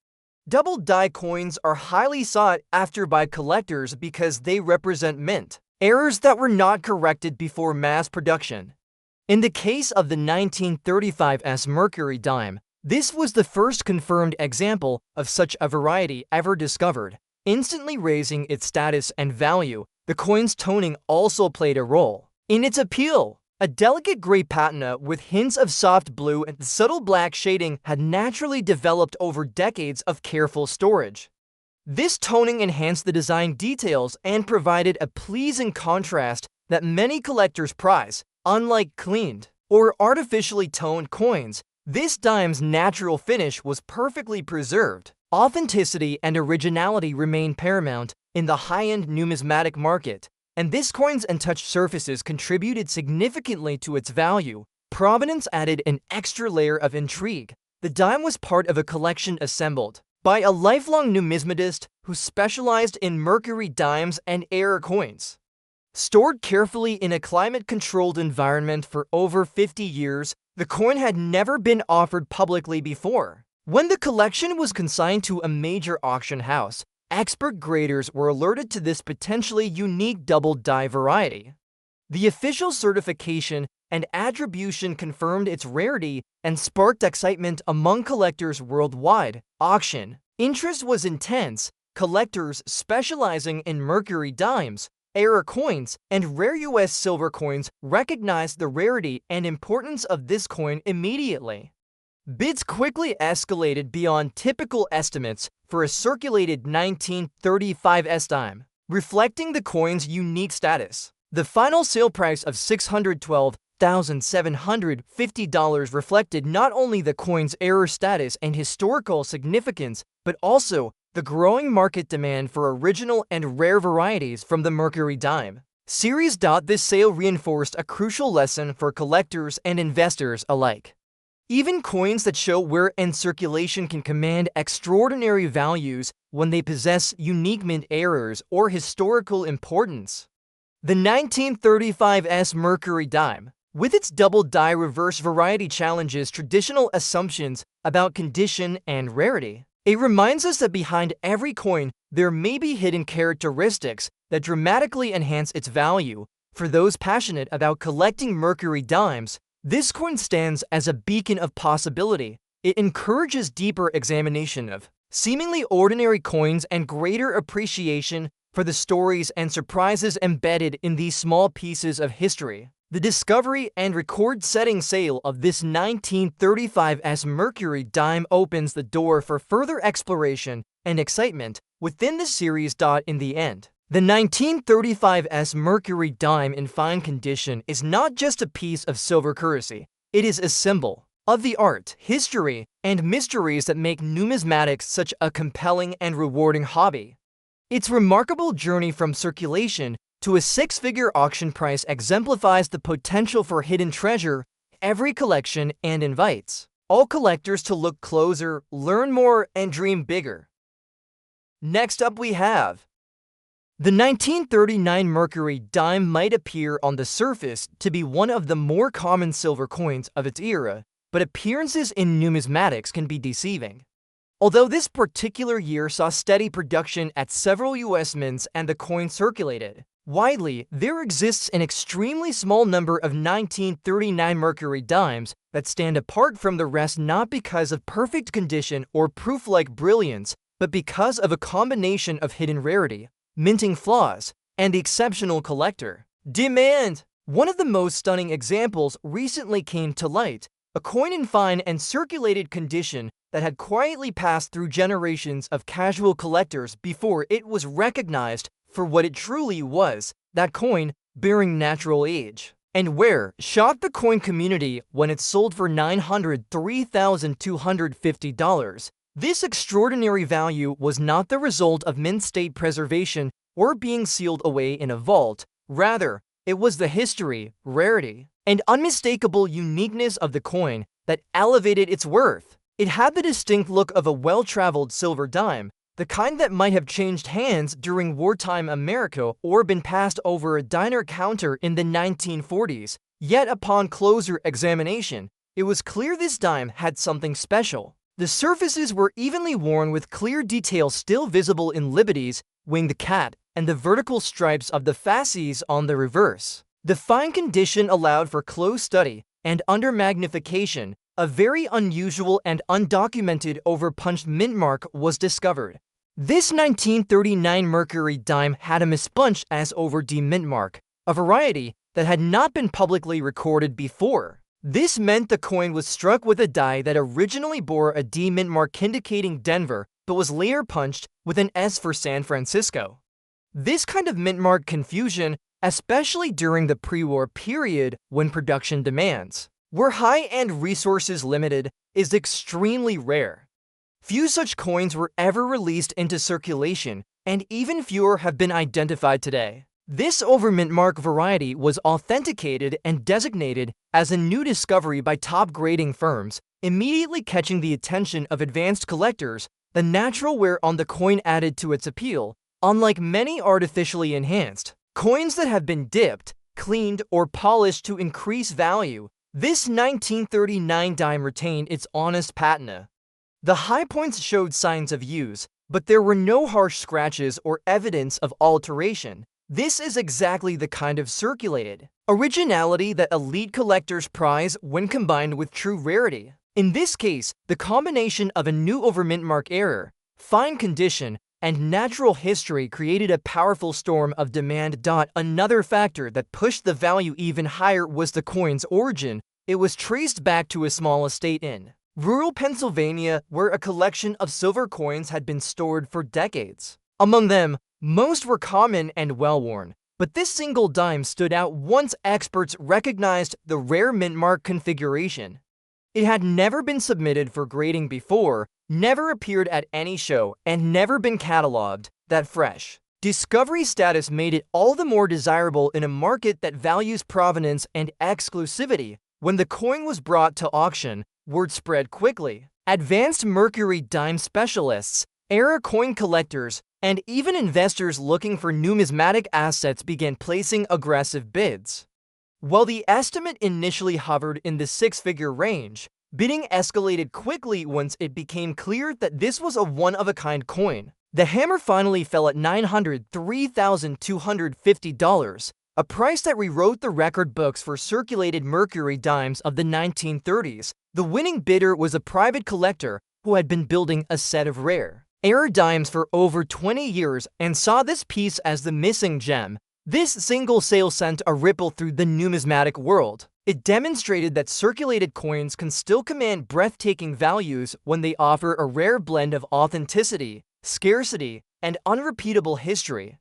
Double die coins are highly sought after by collectors because they represent mint errors that were not corrected before mass production. In the case of the 1935 Mercury dime, this was the first confirmed example of such a variety ever discovered, instantly raising its status and value. The coin's toning also played a role in its appeal. A delicate gray patina with hints of soft blue and subtle black shading had naturally developed over decades of careful storage. This toning enhanced the design details and provided a pleasing contrast that many collectors prize. Unlike cleaned or artificially toned coins, this dime's natural finish was perfectly preserved. Authenticity and originality remain paramount in the high-end numismatic market, and this coin's untouched surfaces contributed significantly to its value. Provenance added an extra layer of intrigue. The dime was part of a collection assembled by a lifelong numismatist who specialized in Mercury dimes and error coins. Stored carefully in a climate-controlled environment for over 50 years, the coin had never been offered publicly before. When the collection was consigned to a major auction house, expert graders were alerted to this potentially unique double die variety. The official certification and attribution confirmed its rarity and sparked excitement among collectors worldwide. Auction interest was intense. Collectors specializing in Mercury dimes, era coins, and rare US silver coins recognized the rarity and importance of this coin immediately. Bids quickly escalated beyond typical estimates for a circulated 1935 S-dime, reflecting the coin's unique status. The final sale price of $612,750 reflected not only the coin's era status and historical significance, but also the growing market demand for original and rare varieties from the Mercury dime series. This sale reinforced a crucial lesson for collectors and investors alike. Even coins that show wear and circulation can command extraordinary values when they possess unique mint errors or historical importance. The 1935's Mercury dime, with its double die reverse variety, challenges traditional assumptions about condition and rarity. It reminds us that behind every coin, there may be hidden characteristics that dramatically enhance its value. For those passionate about collecting Mercury dimes, this coin stands as a beacon of possibility. It encourages deeper examination of seemingly ordinary coins and greater appreciation for the stories and surprises embedded in these small pieces of history. The discovery and record-setting sale of this 1935's Mercury dime opens the door for further exploration and excitement within the series. In the end, the 1935's Mercury dime in fine condition is not just a piece of silver currency, it is a symbol of the art, history, and mysteries that make numismatics such a compelling and rewarding hobby. Its remarkable journey from circulation to a six-figure auction price exemplifies the potential for hidden treasure every collection and invites all collectors to look closer, learn more, and dream bigger. Next up we have the 1939 Mercury dime. Might appear on the surface to be one of the more common silver coins of its era, but appearances in numismatics can be deceiving. Although this particular year saw steady production at several US mints and the coin circulated widely, there exists an extremely small number of 1939 Mercury dimes that stand apart from the rest, not because of perfect condition or proof-like brilliance, but because of a combination of hidden rarity, minting flaws, and the exceptional collector demand. One of the most stunning examples recently came to light, a coin in fine and circulated condition that had quietly passed through generations of casual collectors before it was recognized for what it truly was, that coin bearing natural age and wear shocked the coin community when it sold for $903,250. This extraordinary value was not the result of mint state preservation or being sealed away in a vault. Rather, it was the history, rarity, and unmistakable uniqueness of the coin that elevated its worth. It had the distinct look of a well-traveled silver dime, the kind that might have changed hands during wartime America or been passed over a diner counter in the 1940s. Yet upon closer examination, it was clear this dime had something special. The surfaces were evenly worn with clear details still visible in Liberty's winged cat and the vertical stripes of the fasces on the reverse. The fine condition allowed for close study and under magnification. A very unusual and undocumented overpunched mint mark was discovered. This 1939 Mercury dime had a mispunched as over D mint mark, a variety that had not been publicly recorded before. This meant the coin was struck with a die that originally bore a D mint mark indicating Denver, but was later punched with an S for San Francisco. This kind of mint mark confusion, especially during the pre-war period when production demands were high and resources limited, is extremely rare. Few such coins were ever released into circulation, and even fewer have been identified today. This overmint mark variety was authenticated and designated as a new discovery by top grading firms, immediately catching the attention of advanced collectors. The natural wear on the coin added to its appeal, unlike many artificially enhanced coins that have been dipped, cleaned, or polished to increase value. This 1939 dime retained its honest patina. The high points showed signs of use, but there were no harsh scratches or evidence of alteration. This is exactly the kind of circulated originality that elite collectors prize when combined with true rarity. In this case, the combination of a new overmint mark error, fine condition, and natural history created a powerful storm of demand. Another factor that pushed the value even higher was the coin's origin. It was traced back to a small estate in rural Pennsylvania where a collection of silver coins had been stored for decades. Among them, most were common and well-worn, but this single dime stood out once experts recognized the rare mint mark configuration. It had never been submitted for grading before, never appeared at any show, and never been cataloged. That fresh discovery status made it all the more desirable in a market that values provenance and exclusivity. When the coin was brought to auction, word spread quickly. Advanced Mercury dime specialists, era coin collectors, and even investors looking for numismatic assets began placing aggressive bids. While the estimate initially hovered in the six-figure range, bidding escalated quickly once it became clear that this was a one-of-a-kind coin. The hammer finally fell at $903,250, a price that rewrote the record books for circulated Mercury dimes of the 1930s. The winning bidder was a private collector who had been building a set of rare era dimes for over 20 years and saw this piece as the missing gem. This single sale sent a ripple through the numismatic world. It demonstrated that circulated coins can still command breathtaking values when they offer a rare blend of authenticity, scarcity, and unrepeatable history.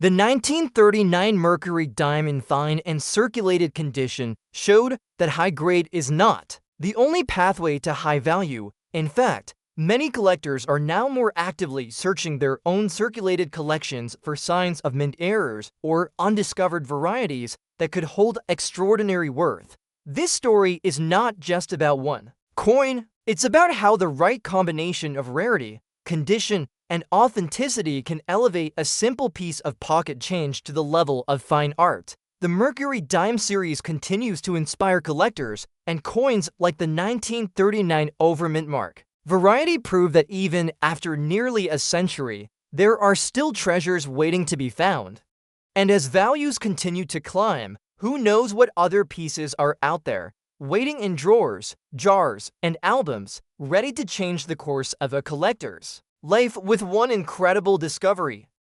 The 1939 Mercury dime in fine and circulated condition showed that high grade is not the only pathway to high value. In fact, many collectors are now more actively searching their own circulated collections for signs of mint errors or undiscovered varieties that could hold extraordinary worth. This story is not just about one coin, it's about how the right combination of rarity, condition, and authenticity can elevate a simple piece of pocket change to the level of fine art. The Mercury dime series continues to inspire collectors, and coins like the 1939 overmint mark variety prove that even after nearly a century, there are still treasures waiting to be found. And as values continue to climb, who knows what other pieces are out there, waiting in drawers, jars, and albums, ready to change the course of a collector's life with one incredible discovery.